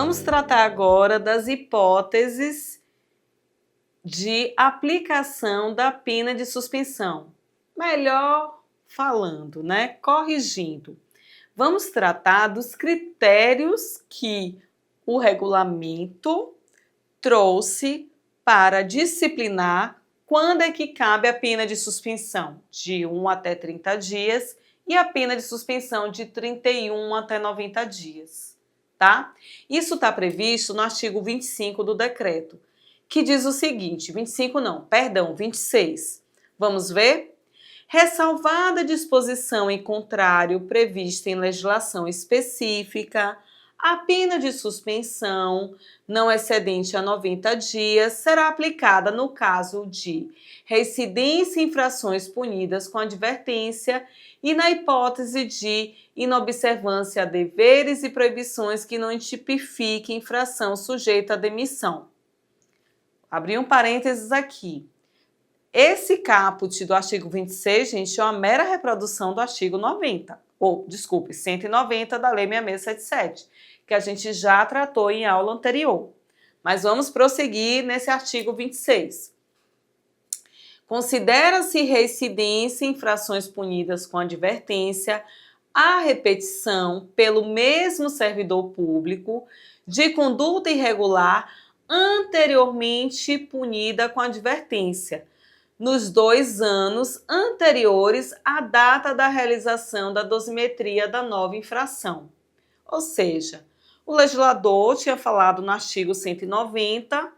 Vamos tratar agora das hipóteses de aplicação da pena de suspensão. Melhor falando, né? Corrigindo. Vamos tratar dos critérios que o regulamento trouxe para disciplinar quando é que cabe a pena de suspensão, de 1 até 30 dias, e a pena de suspensão de 31 até 90 dias, tá? Isso está previsto no artigo 25 do decreto, que diz o seguinte, 26. Vamos ver? Ressalvada a disposição em contrário prevista em legislação específica, a pena de suspensão não excedente a 90 dias será aplicada no caso de reincidência em infrações punidas com advertência e na hipótese de inobservância a deveres e proibições que não tipifiquem infração sujeita à demissão. Abri um parênteses aqui. Esse caput do artigo 26, gente, é uma mera reprodução do artigo 90, ou, desculpe, 190 da Lei 6677, que a gente já tratou em aula anterior. Mas vamos prosseguir nesse artigo 26. Considera-se reincidência em infrações punidas com advertência a repetição pelo mesmo servidor público de conduta irregular anteriormente punida com advertência, nos 2 anos anteriores à data da realização da dosimetria da nova infração. Ou seja, o legislador tinha falado no artigo 190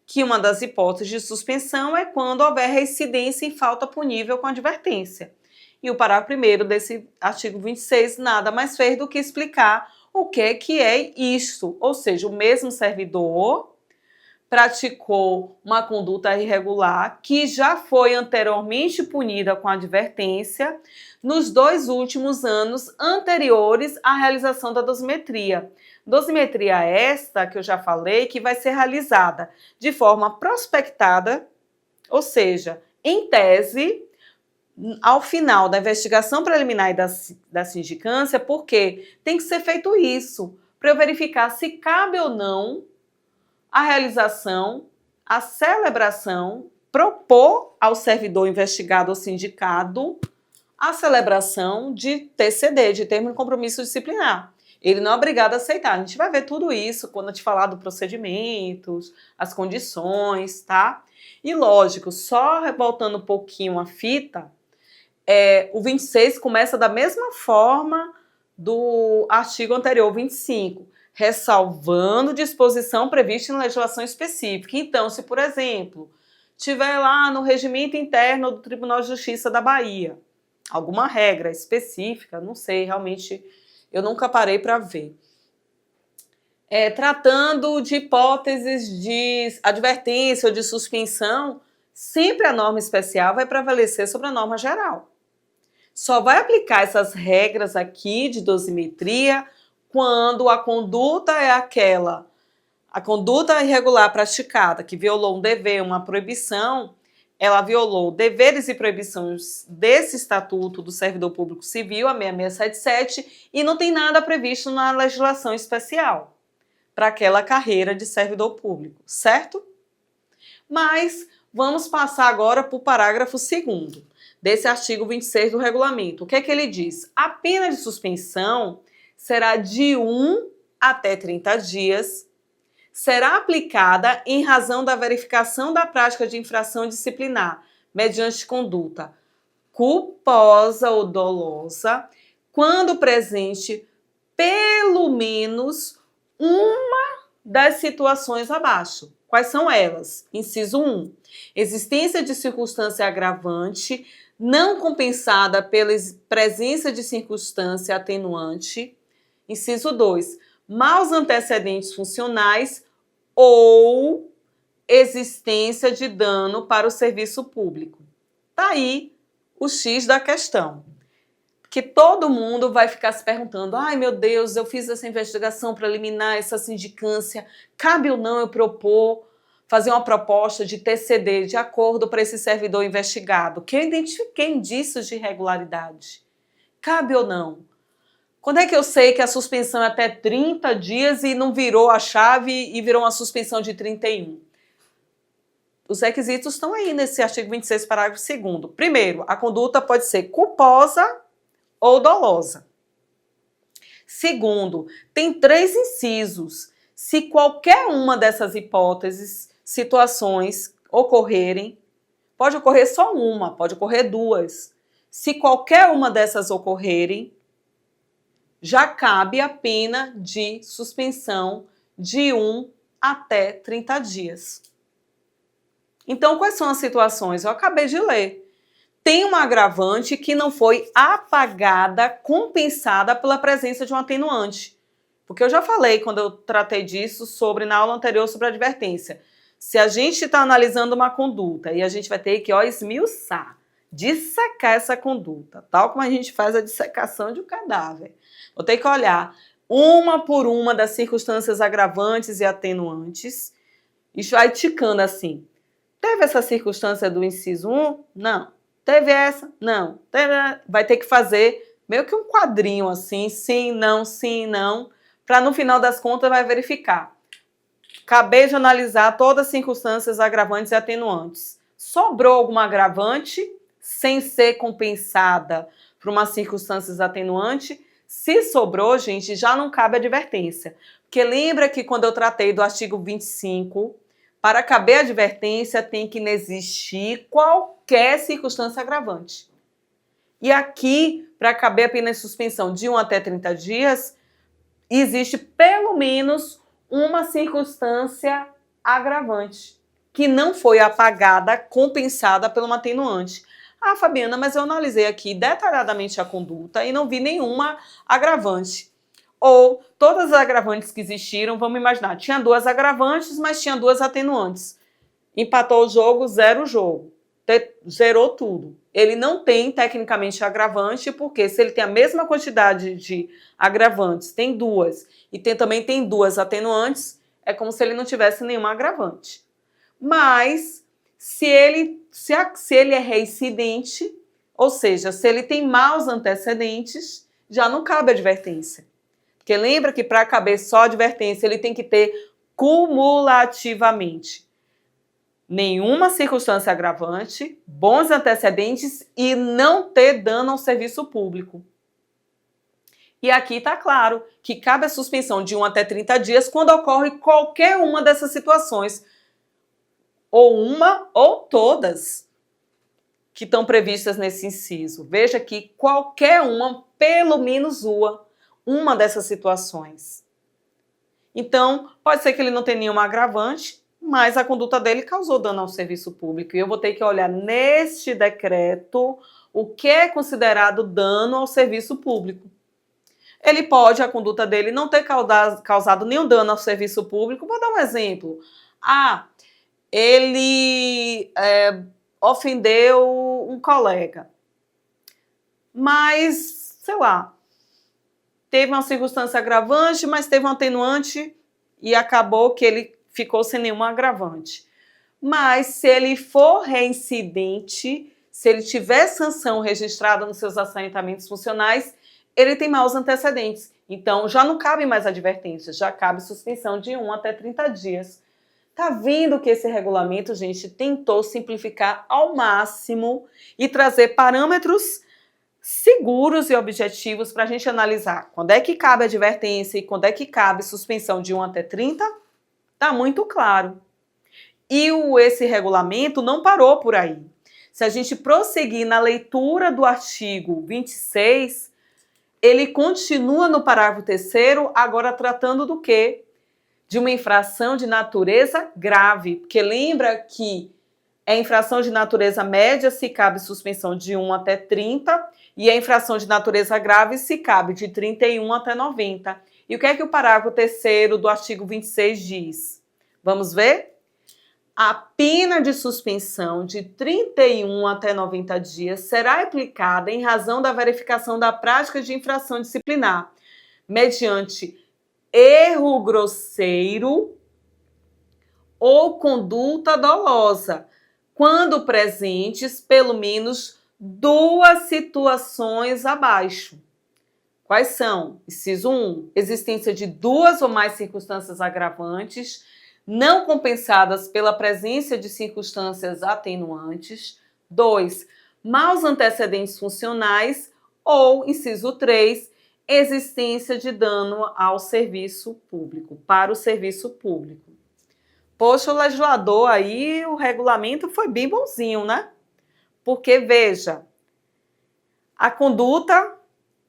que uma das hipóteses de suspensão é quando houver reincidência em falta punível com advertência. E o parágrafo 1º desse artigo 26 nada mais fez do que explicar o que é isto, ou seja, o mesmo servidor praticou uma conduta irregular que já foi anteriormente punida com advertência nos 2 últimos anos anteriores à realização da dosimetria. Dosimetria esta, que eu já falei, que vai ser realizada de forma prospectada, ou seja, em tese, ao final da investigação preliminar e da sindicância, porque tem que ser feito isso, para eu verificar se cabe ou não a realização, a celebração, propor ao servidor investigado ou sindicado a celebração de TCD, de termo de compromisso disciplinar. Ele não é obrigado a aceitar. A gente vai ver tudo isso quando a gente falar do procedimentos, as condições, tá? E lógico, só voltando um pouquinho a fita, o 26 começa da mesma forma do artigo anterior, 25, ressalvando disposição prevista em legislação específica. Então, se, por exemplo, tiver lá no regimento interno do Tribunal de Justiça da Bahia, alguma regra específica, não sei, realmente eu nunca parei para ver. Tratando de hipóteses de advertência ou de suspensão, sempre a norma especial vai prevalecer sobre a norma geral. Só vai aplicar essas regras aqui de dosimetria quando a conduta é a conduta irregular praticada, que violou um dever, uma proibição, ela violou deveres e proibições desse Estatuto do Servidor Público Civil, a 6677, e não tem nada previsto na legislação especial para aquela carreira de servidor público, certo? Mas vamos passar agora para o parágrafo 2º desse artigo 26 do regulamento. O que é que ele diz? A pena de suspensão será de 1 até 30 dias, será aplicada em razão da verificação da prática de infração disciplinar, mediante conduta culposa ou dolosa, quando presente pelo menos uma das situações abaixo. Quais são elas? Inciso 1. Existência de circunstância agravante não compensada pela presença de circunstância atenuante. Inciso 2. Maus antecedentes funcionais ou existência de dano para o serviço público. Tá aí o X da questão. Que todo mundo vai ficar se perguntando: ai meu Deus, eu fiz essa investigação preliminar, essa sindicância, cabe ou não eu propor, fazer uma proposta de TCD de acordo para esse servidor investigado, que eu identifiquei indícios de irregularidade. Cabe ou não? Quando é que eu sei que a suspensão é até 30 dias e não virou a chave e virou uma suspensão de 31? Os requisitos estão aí nesse artigo 26, parágrafo 2º. Primeiro, a conduta pode ser culposa ou dolosa. Segundo, tem 3 incisos. Se qualquer uma dessas hipóteses, situações ocorrerem, pode ocorrer só uma, pode ocorrer 2. Se qualquer uma dessas ocorrerem, já cabe a pena de suspensão de 1 até 30 dias. Então, quais são as situações? Eu acabei de ler. Tem uma agravante que não foi apagada, compensada pela presença de um atenuante. Porque eu já falei, quando eu tratei disso, na aula anterior, sobre a advertência. Se a gente está analisando uma conduta e a gente vai ter que esmiuçar, dissecar essa conduta, tal como a gente faz a dissecação de um cadáver. Vou ter que olhar uma por uma das circunstâncias agravantes e atenuantes e vai ticando assim. Teve essa circunstância do inciso 1? Não. Teve essa? Não. Vai ter que fazer meio que um quadrinho assim, sim, não, para no final das contas vai verificar. Acabei de analisar todas as circunstâncias agravantes e atenuantes. Sobrou alguma agravante sem ser compensada por uma circunstância atenuante? Se sobrou, gente, já não cabe advertência. Porque lembra que quando eu tratei do artigo 25, para caber advertência tem que existir qualquer circunstância agravante. E aqui, para caber a pena de suspensão de 1 até 30 dias, existe pelo menos uma circunstância agravante, que não foi apagada, compensada pelo atenuante. Ah, Fabiana, mas eu analisei aqui detalhadamente a conduta e não vi nenhuma agravante. Ou todas as agravantes que existiram, vamos imaginar, tinha 2 agravantes, mas tinha 2 atenuantes. Empatou o jogo, 0 o jogo. Zerou tudo. Ele não tem, tecnicamente, agravante, porque se ele tem a mesma quantidade de agravantes, tem 2, e também tem 2 atenuantes, é como se ele não tivesse nenhuma agravante. Mas, se ele é reincidente, ou seja, se ele tem maus antecedentes, já não cabe advertência. Porque lembra que para caber só advertência, ele tem que ter cumulativamente nenhuma circunstância agravante, bons antecedentes e não ter dano ao serviço público. E aqui está claro que cabe a suspensão de 1 até 30 dias quando ocorre qualquer uma dessas situações, ou uma ou todas que estão previstas nesse inciso. Veja que qualquer uma, pelo menos uma dessas situações. Então, pode ser que ele não tenha nenhuma agravante, mas a conduta dele causou dano ao serviço público. E eu vou ter que olhar neste decreto o que é considerado dano ao serviço público. Ele pode, a conduta dele, não ter causado nenhum dano ao serviço público. Vou dar um exemplo. Ele ofendeu um colega, mas, sei lá, teve uma circunstância agravante, mas teve um atenuante e acabou que ele ficou sem nenhum agravante. Mas se ele for reincidente, se ele tiver sanção registrada nos seus assentamentos funcionais, ele tem maus antecedentes. Então, já não cabe mais advertência, já cabe suspensão de 1 até 30 dias. Tá vendo que esse regulamento, gente, tentou simplificar ao máximo e trazer parâmetros seguros e objetivos para a gente analisar quando é que cabe advertência e quando é que cabe suspensão de 1 até 30? Tá muito claro. E esse regulamento não parou por aí. Se a gente prosseguir na leitura do artigo 26, ele continua no parágrafo 3º, agora tratando do quê? De uma infração de natureza grave. Porque lembra que é infração de natureza média se cabe suspensão de 1 até 30 e a infração de natureza grave se cabe de 31 até 90. E o que é que o parágrafo 3º do artigo 26 diz? Vamos ver? A pena de suspensão de 31 até 90 dias será aplicada em razão da verificação da prática de infração disciplinar, mediante erro grosseiro ou conduta dolosa, quando presentes pelo menos 2 situações abaixo. Quais são? Inciso 1, existência de 2 ou mais circunstâncias agravantes não compensadas pela presença de circunstâncias atenuantes. 2, maus antecedentes funcionais. Ou, inciso 3, existência de dano ao serviço público, para o serviço público. Poxa, o legislador aí, o regulamento foi bem bonzinho, né? Porque, veja, a conduta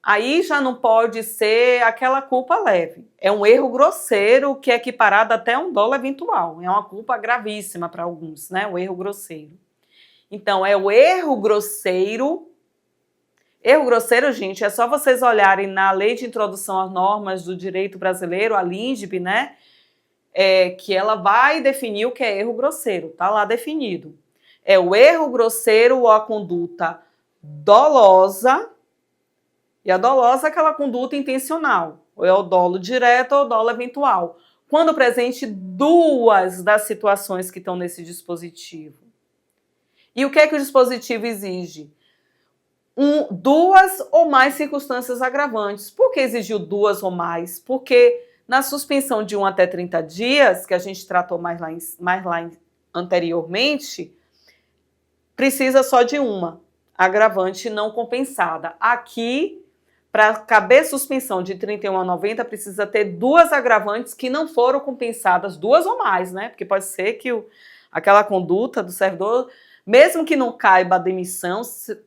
aí já não pode ser aquela culpa leve. É um erro grosseiro que é equiparado até um dolo eventual. É uma culpa gravíssima para alguns, né? O erro grosseiro. Então, é o erro grosseiro. Erro grosseiro, gente, é só vocês olharem na Lei de Introdução às Normas do Direito Brasileiro, a LINDB, né? Que ela vai definir o que é erro grosseiro. Tá lá definido. É o erro grosseiro ou a conduta dolosa. E a dolosa é aquela conduta intencional, ou é o dolo direto ou o dolo eventual, quando presente 2 das situações que estão nesse dispositivo. E o que é que o dispositivo exige? 2 ou mais circunstâncias agravantes. Por que exigiu 2 ou mais? Porque na suspensão de 1 até 30 dias, que a gente tratou mais lá anteriormente, precisa só de uma agravante não compensada. Aqui, para caber suspensão de 31 a 90, precisa ter 2 agravantes que não foram compensadas, 2 ou mais, né? Porque pode ser que aquela conduta do servidor, mesmo que não caiba a demissão,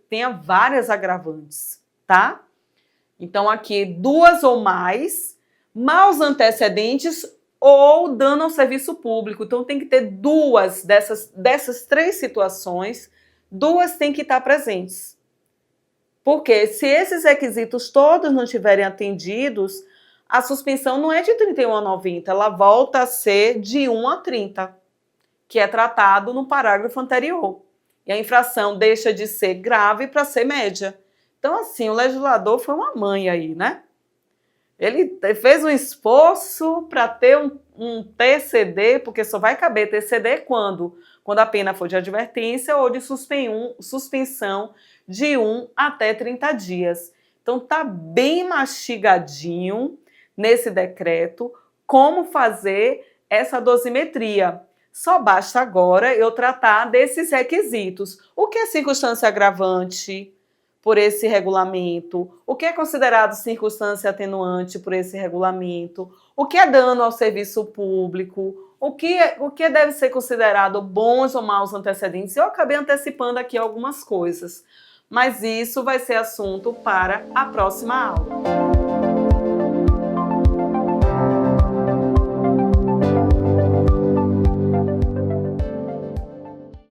tenha várias agravantes, tá? Então, aqui, 2 ou mais, maus antecedentes ou dano ao serviço público. Então, tem que ter 2 dessas 3 situações, 2 têm que estar presentes. Porque se esses requisitos todos não estiverem atendidos, a suspensão não é de 31 a 90, ela volta a ser de 1 a 30, que é tratado no parágrafo anterior. E a infração deixa de ser grave para ser média. Então, assim, o legislador foi uma mãe aí, né? Ele fez um esforço para ter um TCD, porque só vai caber TCD quando a pena for de advertência ou de suspensão de 1 até 30 dias. Então, tá bem mastigadinho nesse decreto como fazer essa dosimetria. Só basta agora eu tratar desses requisitos. O que é circunstância agravante por esse regulamento? O que é considerado circunstância atenuante por esse regulamento? O que é dano ao serviço público? O que deve ser considerado bons ou maus antecedentes? Eu acabei antecipando aqui algumas coisas, mas isso vai ser assunto para a próxima aula.